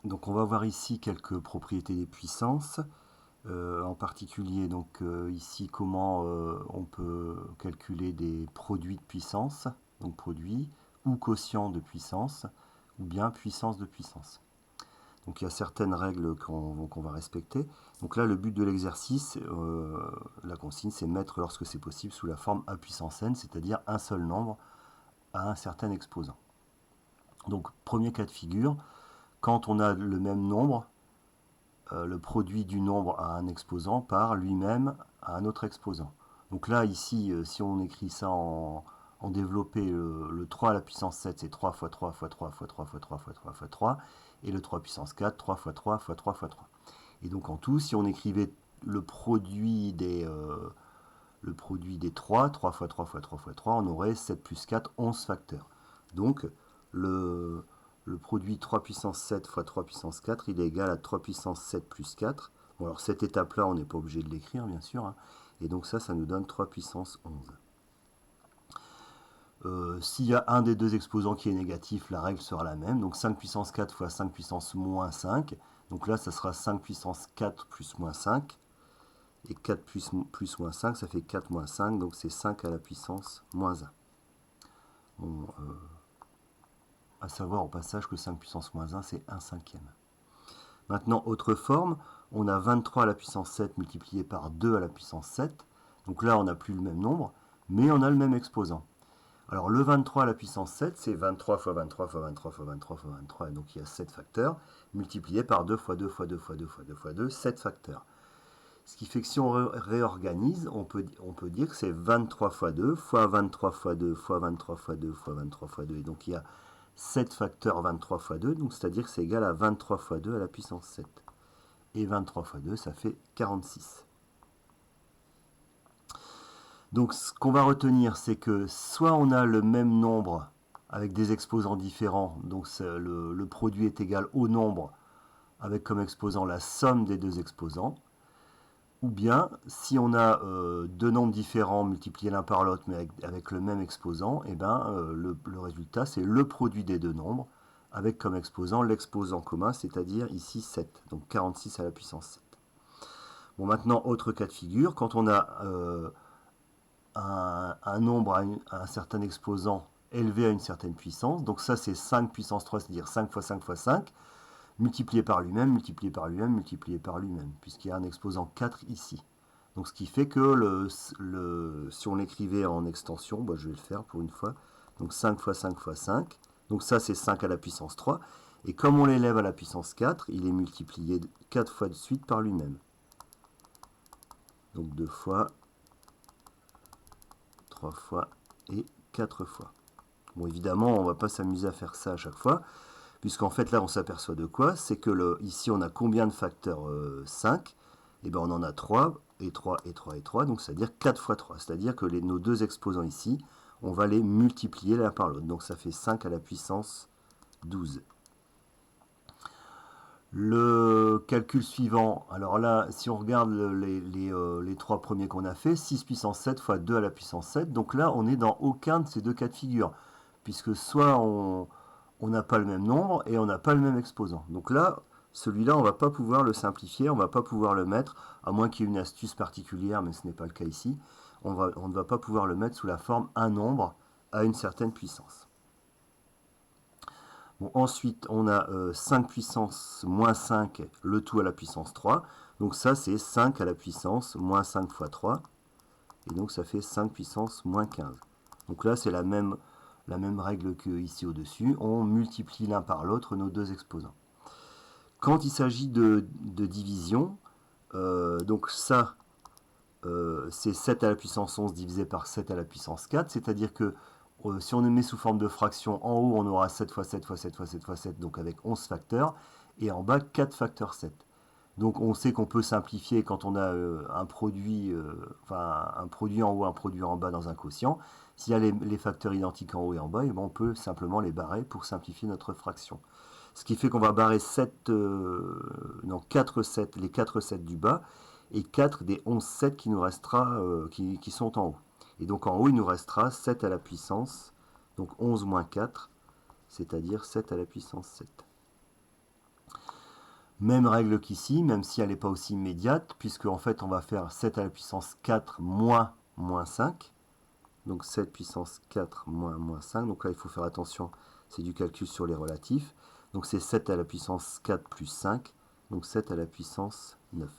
Donc on va voir ici quelques propriétés des puissances, en particulier donc ici comment on peut calculer des produits de puissance, donc produits, ou quotient de puissance, ou bien puissance de puissance. Donc il y a certaines règles qu'on va respecter. Donc là le but de l'exercice, la consigne, c'est mettre lorsque c'est possible sous la forme a puissance n, c'est-à-dire un seul nombre à un certain exposant. Donc premier cas de figure, quand on a le même nombre, le produit du nombre à un exposant par lui-même à un autre exposant. Donc là, ici, si on écrit ça en développé, le 3 à la puissance 7, c'est 3 fois 3 fois 3 fois 3 fois 3 fois 3 fois 3, et le 3 puissance 4, 3 fois 3 fois 3 fois 3. Et donc en tout, si on écrivait le produit des 3, 3 fois 3 fois 3 fois 3, on aurait 7 plus 4, 11 facteurs. Donc le produit 3 puissance 7 fois 3 puissance 4, il est égal à 3 puissance 7 plus 4. Bon, alors cette étape-là, on n'est pas obligé de l'écrire, bien sûr. Hein. Et donc ça nous donne 3 puissance 11. S'il y a un des deux exposants qui est négatif, la règle sera la même. Donc 5 puissance 4 fois 5 puissance moins 5. Donc là, ça sera 5 puissance 4 plus moins 5. Et 4 plus moins 5, ça fait 4 moins 5. Donc c'est 5 à la puissance moins 1. Bon, à savoir au passage que 5 puissance moins 1, c'est 1 cinquième. Maintenant, autre forme, on a 23 à la puissance 7 multiplié par 2 à la puissance 7. Donc là, on n'a plus le même nombre, mais on a le même exposant. Alors le 23 à la puissance 7, c'est 23 fois 23 fois 23 fois 23 fois 23, et donc il y a 7 facteurs, multiplié par 2 fois 2 fois 2 fois 2 fois 2 fois 2, 7 facteurs. Ce qui fait que si on réorganise, on peut dire que c'est 23 fois 2 fois 23 fois 2 fois 23 fois 2 fois 23 fois 2. Et donc il y a 7 facteurs 23 fois 2, donc c'est-à-dire que c'est égal à 23 fois 2 à la puissance 7. Et 23 fois 2, ça fait 46. Donc ce qu'on va retenir, c'est que soit on a le même nombre avec des exposants différents, donc le produit est égal au nombre avec comme exposant la somme des deux exposants, ou bien si on a deux nombres différents multipliés l'un par l'autre mais avec le même exposant, et le résultat c'est le produit des deux nombres avec comme exposant l'exposant commun, c'est-à-dire ici 7, donc 46 à la puissance 7. Bon, maintenant, autre cas de figure, quand on a un nombre à un certain exposant élevé à une certaine puissance, donc ça c'est 5 puissance 3, c'est-à-dire 5 fois 5 fois 5, multiplié par lui-même, multiplié par lui-même, multiplié par lui-même, puisqu'il y a un exposant 4 ici. Donc ce qui fait que si on l'écrivait en extension, je vais le faire pour une fois, donc 5 fois 5 fois 5, donc ça c'est 5 à la puissance 3, et comme on l'élève à la puissance 4, il est multiplié 4 fois de suite par lui-même. Donc 2 fois, 3 fois et 4 fois. Bon, évidemment, on ne va pas s'amuser à faire ça à chaque fois, puisqu'en fait, là, on s'aperçoit de quoi? C'est que ici, on a combien de facteurs 5? Et bien, on en a 3, et 3, et 3, et 3, donc c'est-à-dire 4 fois 3. C'est-à-dire que nos deux exposants ici, on va les multiplier l'un par l'autre. Donc ça fait 5 à la puissance 12. Le calcul suivant, alors là, si on regarde les trois premiers qu'on a fait, 6 puissance 7 fois 2 à la puissance 7, donc là, on est dans aucun de ces deux cas de figure, puisque soit on n'a pas le même nombre et on n'a pas le même exposant. Donc là, celui-là, on ne va pas pouvoir le simplifier, on ne va pas pouvoir le mettre, à moins qu'il y ait une astuce particulière, mais ce n'est pas le cas ici, on ne va pas pouvoir le mettre sous la forme un nombre à une certaine puissance. Bon, ensuite, on a 5 puissance moins 5, le tout à la puissance 3. Donc ça, c'est 5 à la puissance moins 5 fois 3. Et donc ça fait 5 puissance moins 15. Donc là, c'est la même règle que ici au-dessus. On multiplie l'un par l'autre nos deux exposants. Quand il s'agit de division, donc ça, c'est 7 à la puissance 11 divisé par 7 à la puissance 4. C'est-à-dire que si on le met sous forme de fraction, en haut on aura 7 fois 7 fois 7 fois 7 fois 7, donc avec 11 facteurs, et en bas 4 facteurs 7. Donc on sait qu'on peut simplifier quand on a un produit en haut, un produit en bas dans un quotient. S'il y a les facteurs identiques en haut et en bas, on peut simplement les barrer pour simplifier notre fraction. Ce qui fait qu'on va barrer 4 7, les 4 7 du bas, et 4 des 11 7 qui nous restera, qui sont en haut. Et donc en haut, il nous restera 7 à la puissance, donc 11 moins 4, c'est-à-dire 7 à la puissance 7. Même règle qu'ici, même si elle n'est pas aussi immédiate, puisque en fait on va faire 7 à la puissance 4 moins moins 5. Donc 7 puissance 4 moins 5. Donc là il faut faire attention, c'est du calcul sur les relatifs. Donc c'est 7 à la puissance 4 plus 5. Donc 7 à la puissance 9.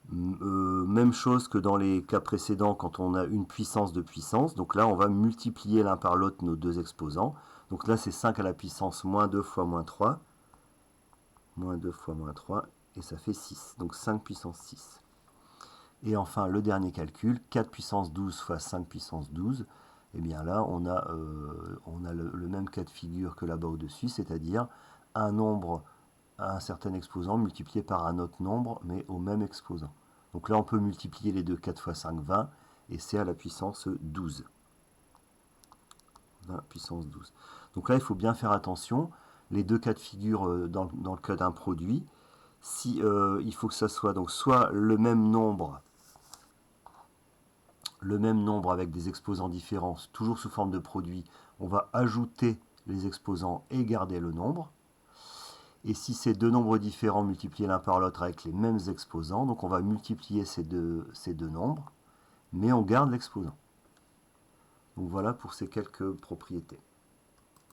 Même chose que dans les cas précédents quand on a une puissance de puissance. Donc là on va multiplier l'un par l'autre nos deux exposants. Donc là c'est 5 à la puissance moins 2 fois moins 3. Moins 2 fois moins 3. Et ça fait 6. Donc 5 puissance 6. Et enfin, le dernier calcul, 4 puissance 12 fois 5 puissance 12. Et bien là, on a le même cas de figure que là-bas au-dessus, c'est-à-dire un nombre, un certain exposant multiplié par un autre nombre, mais au même exposant. Donc là, on peut multiplier les deux, 4 fois 5, 20, et c'est à la puissance 12. 20 puissance 12. Donc là, il faut bien faire attention. Les deux cas de figure dans le cas d'un produit, si, il faut que ça soit donc soit le même nombre avec des exposants différents, toujours sous forme de produit, on va ajouter les exposants et garder le nombre. Et si c'est deux nombres différents multipliés l'un par l'autre avec les mêmes exposants, donc on va multiplier ces deux nombres, mais on garde l'exposant. Donc voilà pour ces quelques propriétés.